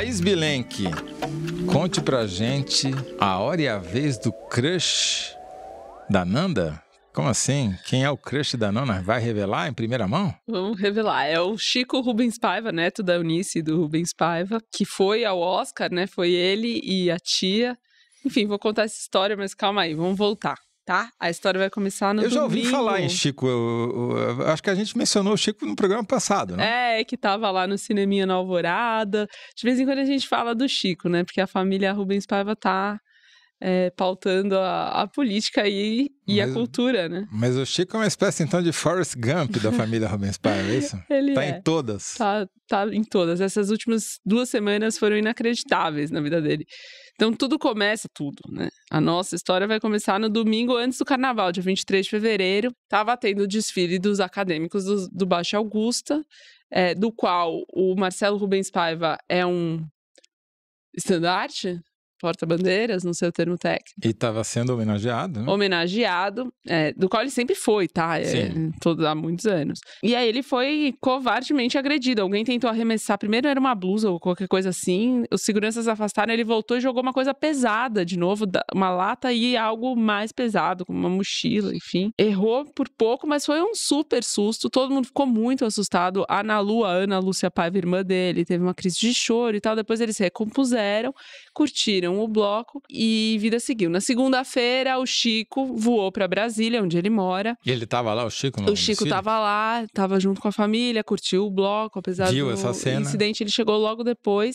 Thaís Bilenque, conte pra gente a hora e a vez do crush da Nanda? Como assim? Quem é o crush da Nanda? Vai revelar em primeira mão? Vamos revelar. É o Chico Rubens Paiva, neto da Eunice e do Rubens Paiva, que foi ao Oscar, né? Foi ele e a tia. Enfim, vou contar essa história, mas calma aí, vamos voltar, tá? A história vai começar no domingo. Eu já ouvi falar em Chico, eu acho que a gente mencionou o Chico no programa passado, né? É, que tava lá no Cineminha na Alvorada. De vez em quando a gente fala do Chico, né? Porque a família Rubens Paiva tá pautando a política e a cultura, né? Mas o Chico é uma espécie, então, de Forrest Gump da família Rubens Paiva, é isso? Ele tá em todas. Tá em todas. Essas últimas 2 semanas foram inacreditáveis na vida dele. Então, tudo, né? A nossa história vai começar no domingo antes do carnaval, dia 23 de fevereiro. Tava tendo o desfile dos acadêmicos do Baixo Augusta, do qual o Marcelo Rubens Paiva é um estandarte, porta-bandeiras, não sei o termo técnico. E estava sendo homenageado, né? Homenageado, do qual ele sempre foi, tá? Há muitos anos. E aí ele foi covardemente agredido. Alguém tentou arremessar, primeiro era uma blusa ou qualquer coisa assim, os seguranças afastaram, ele voltou e jogou uma coisa pesada de novo, uma lata e algo mais pesado, como uma mochila, enfim. Errou por pouco, mas foi um super susto, todo mundo ficou muito assustado. A Ana Lúcia Paiva, irmã dele, teve uma crise de choro e tal, depois eles se recompuseram, curtiram o bloco e vida seguiu. Na segunda-feira, o Chico voou para Brasília, onde ele mora. E ele tava lá, o Chico? O Chico tava lá, tava junto com a família, curtiu o bloco, apesar do essa cena. incidente, ele chegou logo depois,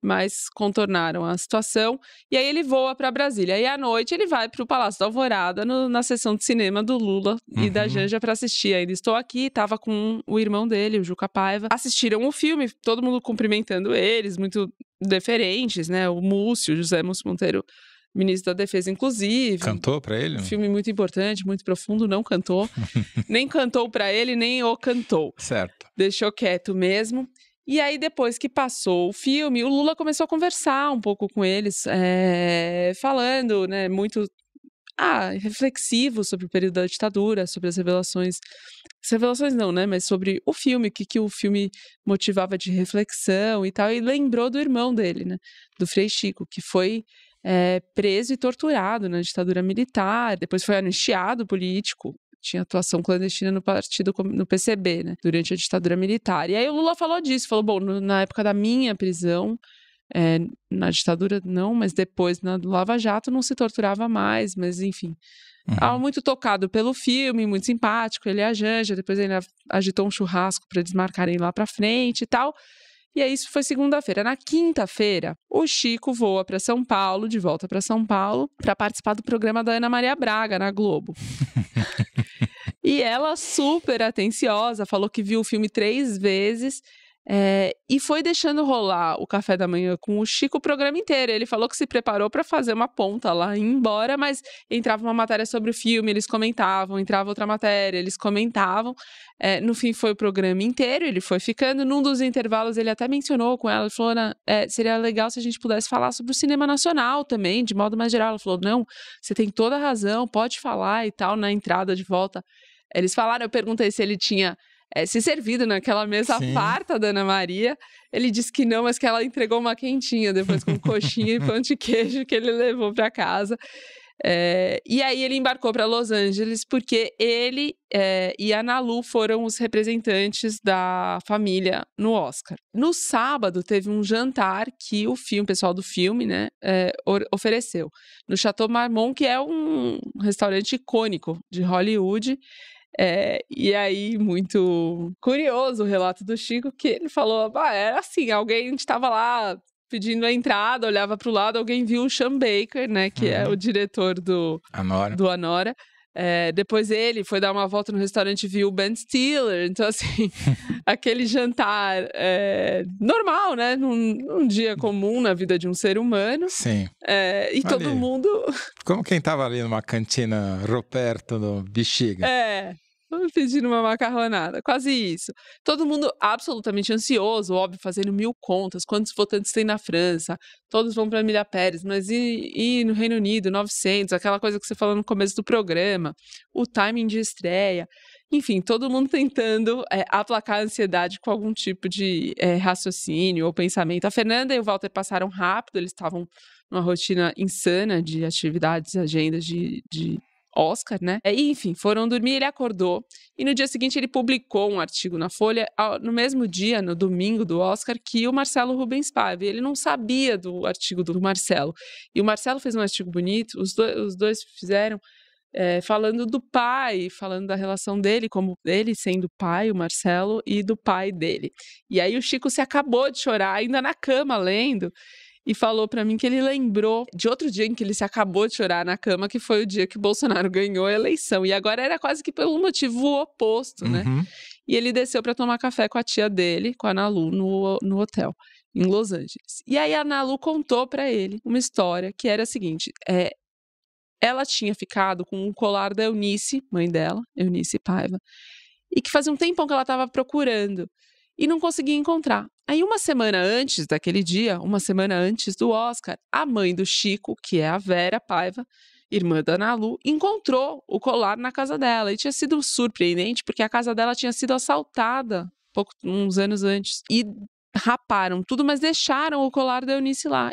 mas contornaram a situação. E aí ele voa para Brasília. E à noite ele vai para o Palácio da Alvorada, na sessão de cinema do Lula e da Janja para assistir. Ainda estou aqui, tava com o irmão dele, o Juca Paiva. Assistiram o filme, todo mundo cumprimentando eles, muito deferentes, né? O José Múcio Monteiro, ministro da Defesa, inclusive. Cantou pra ele? Um filme muito importante, muito profundo, não cantou. Nem cantou pra ele, nem o cantou. Certo. Deixou quieto mesmo. E aí, depois que passou o filme, o Lula começou a conversar um pouco com eles, falando, né, muito reflexivo sobre o período da ditadura, sobre as revelações. As revelações não, né? Mas sobre o filme, o que o filme motivava de reflexão e tal. E lembrou do irmão dele, né? Do Frei Chico, que foi preso e torturado na ditadura militar. Depois foi anistiado político. Tinha atuação clandestina no PCB, né? Durante a ditadura militar. E aí o Lula falou disso. Falou, bom, na época da minha prisão, na ditadura não, mas depois na Lava Jato não se torturava mais, mas enfim. Muito tocado pelo filme, muito simpático, ele e a Janja, depois ele agitou um churrasco para eles marcarem lá pra frente e tal. E aí isso foi segunda-feira. Na quinta-feira, o Chico voa para São Paulo, de volta para São Paulo, para participar do programa da Ana Maria Braga, na Globo. E ela, super atenciosa, falou que viu o filme 3 vezes, e foi deixando rolar o café da manhã com o Chico o programa inteiro. Ele falou que se preparou para fazer uma ponta lá e ir embora, mas entrava uma matéria sobre o filme, eles comentavam, entrava outra matéria, eles comentavam. No fim foi o programa inteiro, ele foi ficando. Num dos intervalos ele até mencionou com ela, ele falou, seria legal se a gente pudesse falar sobre o cinema nacional também, de modo mais geral. Ela falou, não, você tem toda a razão, pode falar e tal, na entrada de volta. Eles falaram, eu perguntei se ele tinha se servido naquela mesa farta da Ana Maria. Ele disse que não, mas que ela entregou uma quentinha depois com coxinha e pão de queijo que ele levou para casa. E aí ele embarcou para Los Angeles porque ele e a Ana Lu foram os representantes da família no Oscar. No sábado teve um jantar que o pessoal do filme, né, ofereceu no Chateau Marmont, que é um restaurante icônico de Hollywood. E aí, muito curioso o relato do Chico, que ele falou, era assim, alguém estava lá pedindo a entrada, olhava para o lado, alguém viu o Sean Baker, né, que é o diretor do Anora. Depois ele foi dar uma volta no restaurante e viu o Ben Stiller. Então, assim, aquele jantar normal, né? Num dia comum na vida de um ser humano. Sim. E todo mundo... Como quem tava ali numa cantina Roberto no Bexiga. Pedindo uma macarronada, quase isso. Todo mundo absolutamente ansioso, óbvio, fazendo 1000 contas. Quantos votantes tem na França? Todos vão para Emília Pérez, mas e no Reino Unido, 900, aquela coisa que você falou no começo do programa, o timing de estreia. Enfim, todo mundo tentando aplacar a ansiedade com algum tipo de raciocínio ou pensamento. A Fernanda e o Walter passaram rápido, eles estavam numa rotina insana de atividades, agendas de Oscar, né? E, enfim, foram dormir, ele acordou e no dia seguinte ele publicou um artigo na Folha, no mesmo dia, no domingo do Oscar, que o Marcelo Rubens Paiva. Ele não sabia do artigo do Marcelo. E o Marcelo fez um artigo bonito, os dois fizeram, falando do pai, falando da relação dele, como ele sendo pai, o Marcelo, e do pai dele. E aí o Chico se acabou de chorar, ainda na cama, lendo, e falou pra mim que ele lembrou de outro dia em que ele se acabou de chorar na cama, que foi o dia que o Bolsonaro ganhou a eleição. E agora era quase que pelo motivo oposto, né? E ele desceu pra tomar café com a tia dele, com a Ana Lu, no hotel, em Los Angeles. E aí a Ana Lu contou pra ele uma história que era a seguinte: ela tinha ficado com um colar da Eunice, mãe dela, Eunice Paiva, e que fazia um tempão que ela estava procurando e não conseguia encontrar. Aí, uma semana antes daquele dia, uma semana antes do Oscar, a mãe do Chico, que é a Vera Paiva, irmã da Ana Lu, encontrou o colar na casa dela. E tinha sido surpreendente, porque a casa dela tinha sido assaltada uns anos antes. E raparam tudo, mas deixaram o colar da Eunice lá.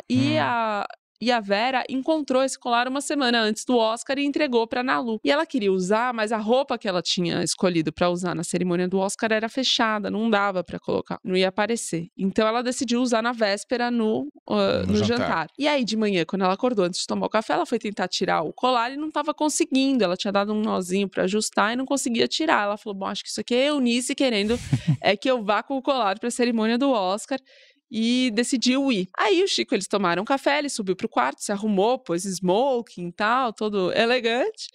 E a Vera encontrou esse colar uma semana antes do Oscar e entregou pra Ana Lu. E ela queria usar, mas a roupa que ela tinha escolhido pra usar na cerimônia do Oscar era fechada, não dava pra colocar, não ia aparecer. Então ela decidiu usar na véspera no jantar. E aí de manhã, quando ela acordou antes de tomar o café, ela foi tentar tirar o colar e não tava conseguindo. Ela tinha dado um nozinho pra ajustar e não conseguia tirar. Ela falou: bom, acho que isso aqui é Eunice querendo que eu vá com o colar pra cerimônia do Oscar. E decidiu ir. Aí o Chico, eles tomaram café, ele subiu pro quarto, se arrumou, pôs smoking e tal, todo elegante,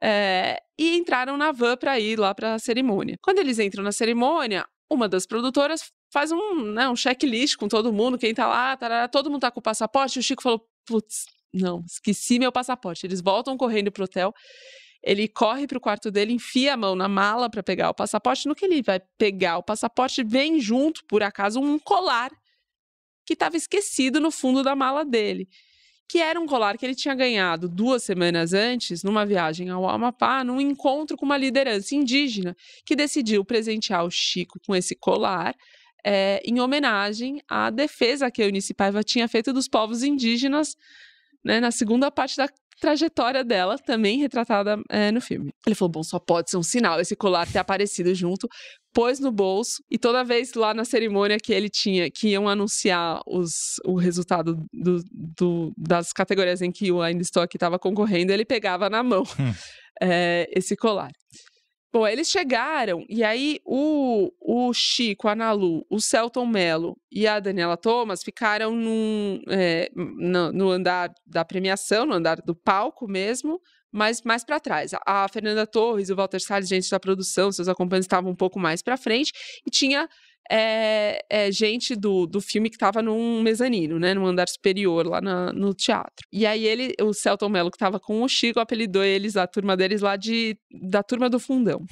e entraram na van pra ir lá pra cerimônia. Quando eles entram na cerimônia, uma das produtoras faz um checklist com todo mundo, quem tá lá, tarará, todo mundo tá com o passaporte, e o Chico falou: putz, não, esqueci meu passaporte. Eles voltam correndo pro hotel, ele corre pro quarto dele, enfia a mão na mala pra pegar o passaporte. No que ele vai pegar o passaporte, vem junto, por acaso, um colar que estava esquecido no fundo da mala dele, que era um colar que ele tinha ganhado 2 semanas antes, numa viagem ao Amapá, num encontro com uma liderança indígena, que decidiu presentear o Chico com esse colar, em homenagem à defesa que a Eunice Paiva tinha feito dos povos indígenas, né, na segunda parte da trajetória dela, também retratada no filme. Ele falou: bom, só pode ser um sinal esse colar ter aparecido junto, pôs no bolso, e toda vez lá na cerimônia que iam anunciar o resultado das categorias em que o Ainda Estou Aqui estava concorrendo, ele pegava na mão esse colar. Bom, eles chegaram, e aí o Chico, a Ana Lu, o Selton Mello e a Daniela Thomas ficaram no andar da premiação, no andar do palco mesmo, mas mais para trás. A Fernanda Torres e o Walter Salles, gente da produção, seus acompanhantes, estavam um pouco mais para frente, e tinha gente do filme que estava num mezanino, né, num andar superior lá no teatro. E aí o Selton Mello, que estava com o Chico, apelidou eles, a turma deles lá, da turma do fundão.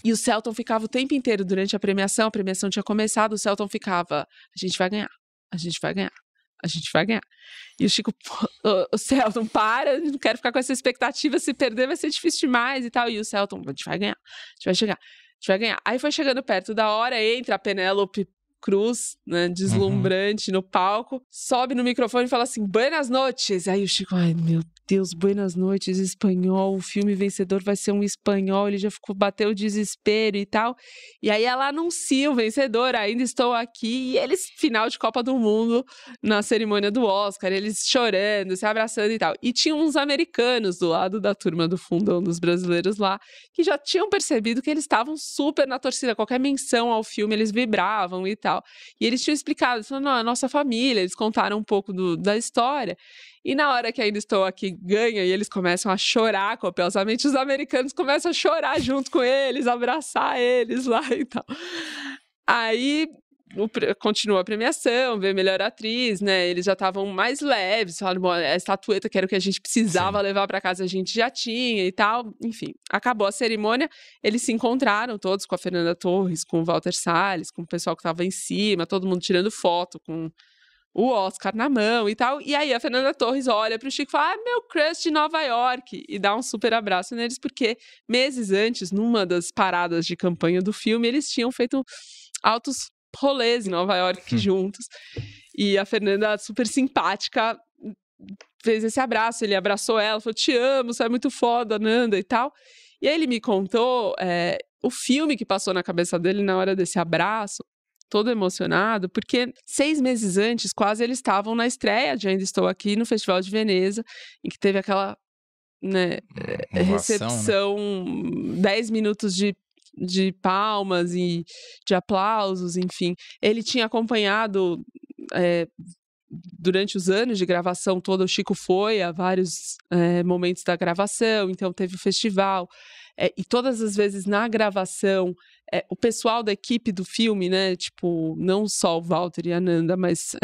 E o Selton ficava o tempo inteiro durante a premiação tinha começado, o Selton ficava: a gente vai ganhar, a gente vai ganhar, a gente vai ganhar. E o Chico: o Selton, para, não quero ficar com essa expectativa, se perder vai ser difícil demais e tal. E o Selton: a gente vai ganhar, a gente vai chegar, a gente vai ganhar. Aí foi chegando perto da hora, entra a Penélope Cruz, né, deslumbrante no palco, sobe no microfone e fala assim: buenas noches. Aí o Chico: ai meu Deus, buenas noites, espanhol, o filme vencedor vai ser um espanhol. Ele já bateu o desespero e tal. E aí ela anuncia o vencedor: Ainda Estou Aqui. E eles, final de Copa do Mundo, na cerimônia do Oscar, eles chorando, se abraçando e tal. E tinha uns americanos do lado da turma do fundão dos brasileiros lá, que já tinham percebido que eles estavam super na torcida, qualquer menção ao filme eles vibravam e tal. E eles tinham explicado, eles falaram: não, é a nossa família. Eles contaram um pouco da história. E na hora que Ainda Estou Aqui ganha e eles começam a chorar copiosamente, os americanos começam a chorar junto com eles, abraçar eles lá e tal. Aí continua a premiação, vê melhor atriz, né? Eles já estavam mais leves, falaram: bom, a estatueta que era o que a gente precisava levar para casa, a gente já tinha e tal. Enfim, acabou a cerimônia, eles se encontraram todos com a Fernanda Torres, com o Walter Salles, com o pessoal que estava em cima, todo mundo tirando foto com o Oscar na mão e tal. E aí a Fernanda Torres olha pro Chico e fala, meu crush de Nova York. E dá um super abraço neles, porque meses antes, numa das paradas de campanha do filme, eles tinham feito altos rolês em Nova York juntos. E a Fernanda, super simpática, fez esse abraço. Ele abraçou ela, falou, te amo, você é muito foda, Nanda e tal. E aí ele me contou o filme que passou na cabeça dele na hora desse abraço, todo emocionado, porque 6 meses antes, quase eles estavam na estreia de Ainda Estou Aqui, no Festival de Veneza, em que teve aquela recepção, 10 minutos de palmas e de aplausos, enfim. Ele tinha acompanhado durante os anos de gravação toda, o Chico foi a vários momentos da gravação, então teve o festival, e todas as vezes na gravação, o pessoal da equipe do filme, né, tipo, não só o Walter e a Nanda, mas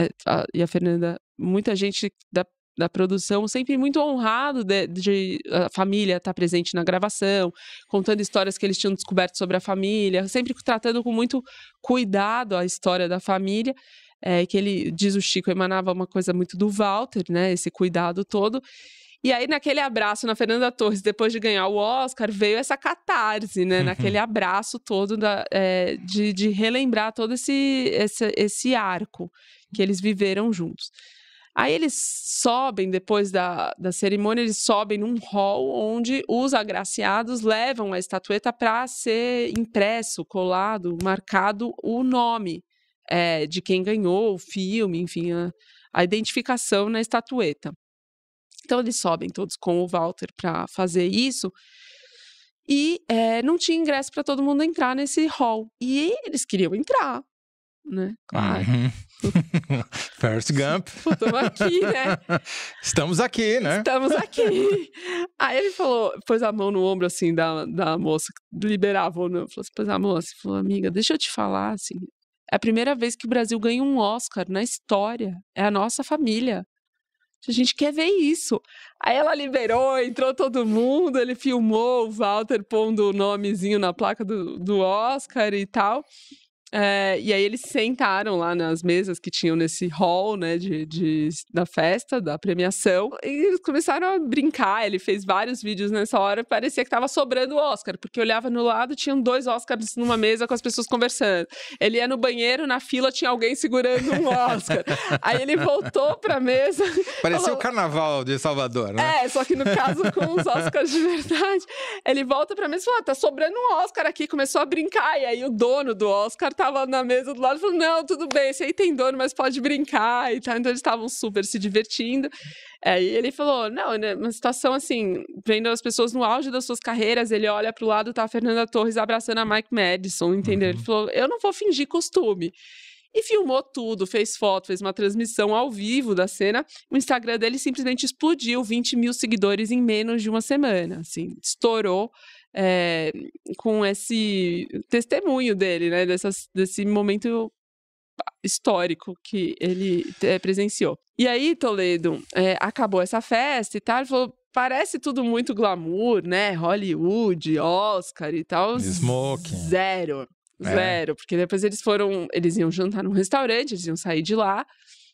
e a Fernanda, muita gente da produção, sempre muito honrado de a família estar presente na gravação, contando histórias que eles tinham descoberto sobre a família, sempre tratando com muito cuidado a história da família, que ele, diz o Chico, emanava uma coisa muito do Walter, né, esse cuidado todo. E aí, naquele abraço na Fernanda Torres, depois de ganhar o Oscar, veio essa catarse, né? Naquele abraço todo de relembrar todo esse arco que eles viveram juntos. Aí eles sobem, depois da cerimônia, eles sobem num hall onde os agraciados levam a estatueta para ser impresso, colado, marcado o nome de quem ganhou o filme, enfim, a identificação na estatueta. Então, eles sobem todos com o Walter para fazer isso. E não tinha ingresso para todo mundo entrar nesse hall. E eles queriam entrar, né? Claro. Forrest Gump. Estamos aqui, né? Estamos aqui, né? Estamos aqui. Aí ele falou, pôs a mão no ombro, assim, da moça, liberava ou não. Falou assim, pôs a mão assim, falou, amiga, deixa eu te falar, assim. É a primeira vez que o Brasil ganha um Oscar na história. É a nossa família. A gente quer ver isso. Aí ela liberou, entrou todo mundo, ele filmou o Walter pondo o nomezinho na placa do Oscar e tal. E aí eles sentaram lá nas mesas que tinham nesse hall, né, da festa, da premiação, e eles começaram a brincar. Ele fez vários vídeos nessa hora, parecia que tava sobrando o Oscar, porque olhava no lado, tinham 2 Oscars numa mesa com as pessoas conversando. Ele ia no banheiro, na fila tinha alguém segurando um Oscar. Aí ele voltou pra mesa... Parecia falou, o Carnaval de Salvador, né? Só que no caso com os Oscars de verdade. Ele volta pra mesa e falou, tá sobrando um Oscar aqui, começou a brincar, e aí o dono do Oscar tava na mesa do lado e falou, não, tudo bem, esse aí tem dono, mas pode brincar e tal. Então eles estavam super se divertindo. E ele falou, não, né, uma situação assim, vendo as pessoas no auge das suas carreiras, ele olha pro lado, tá a Fernanda Torres abraçando a Mike Madison, entendeu? Ele falou, eu não vou fingir costume. E filmou tudo, fez foto, fez uma transmissão ao vivo da cena. O Instagram dele simplesmente explodiu, 20 mil seguidores em menos de uma semana, assim, estourou. Com esse testemunho dele, né, desse momento histórico que ele presenciou. E aí, Toledo, acabou essa festa e tal, ele falou, parece tudo muito glamour, né, Hollywood, Oscar e tal. Smoking. Zero, porque depois eles iam jantar num restaurante, eles iam sair de lá,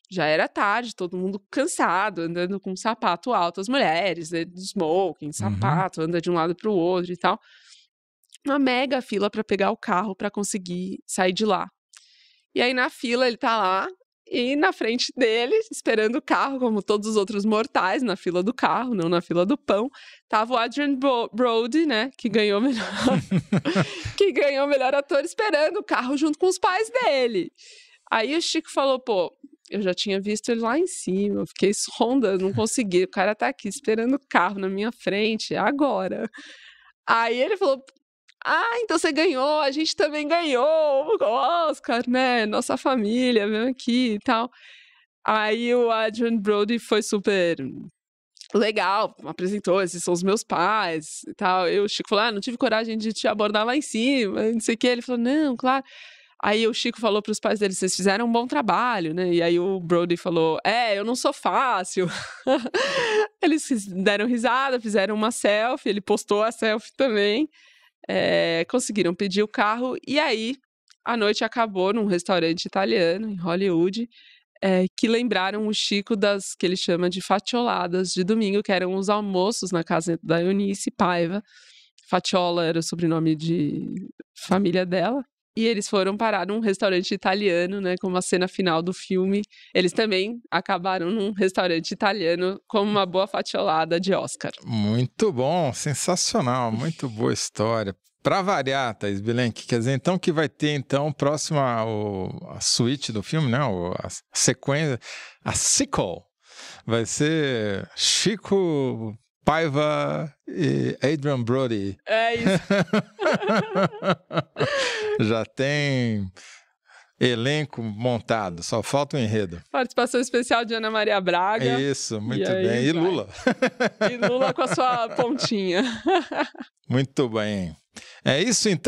já era tarde, todo mundo cansado, andando com sapato alto, as mulheres, né, de smoking, sapato, anda de um lado para o outro e tal. Uma mega fila para pegar o carro para conseguir sair de lá. E aí na fila ele tá lá, e na frente dele, esperando o carro, como todos os outros mortais, na fila do carro, não na fila do pão, tava o Adrien Brody, né, que ganhou o melhor ator, esperando o carro junto com os pais dele. Aí o Chico falou, pô, eu já tinha visto ele lá em cima, eu fiquei sonda, não consegui, o cara tá aqui esperando o carro na minha frente, agora. Aí ele falou, então você ganhou, a gente também ganhou o Oscar, né, nossa família veio aqui e tal. Aí o Adrien Brody foi super legal, apresentou, esses são os meus pais e tal. O Chico falou, não tive coragem de te abordar lá em cima, não sei o que. Ele falou, não, claro. Aí o Chico falou para os pais dele, vocês fizeram um bom trabalho, né? E aí o Brody falou, eu não sou fácil. Eles deram risada, fizeram uma selfie, ele postou a selfie também. Conseguiram pedir o carro. E aí, a noite acabou num restaurante italiano, em Hollywood. que lembraram o Chico das que ele chama de fatioladas de domingo, que eram os almoços na casa da Eunice Paiva. Fatiola era o sobrenome de família dela. E eles foram parar num restaurante italiano, né? Como a cena final do filme. Eles também acabaram num restaurante italiano como uma boa fatiolada de Oscar. Muito bom, sensacional, muito boa história. Para variar, Thaís Bilenque, quer dizer, então que vai ter, então, próximo a suíte do filme, né? A sequência, a sequel, vai ser Chico Paiva e Adrien Brody. É isso. Já tem elenco montado, só falta o enredo. Participação especial de Ana Maria Braga. Isso, muito bem. E Lula. E Lula com a sua pontinha. Muito bem. É isso então.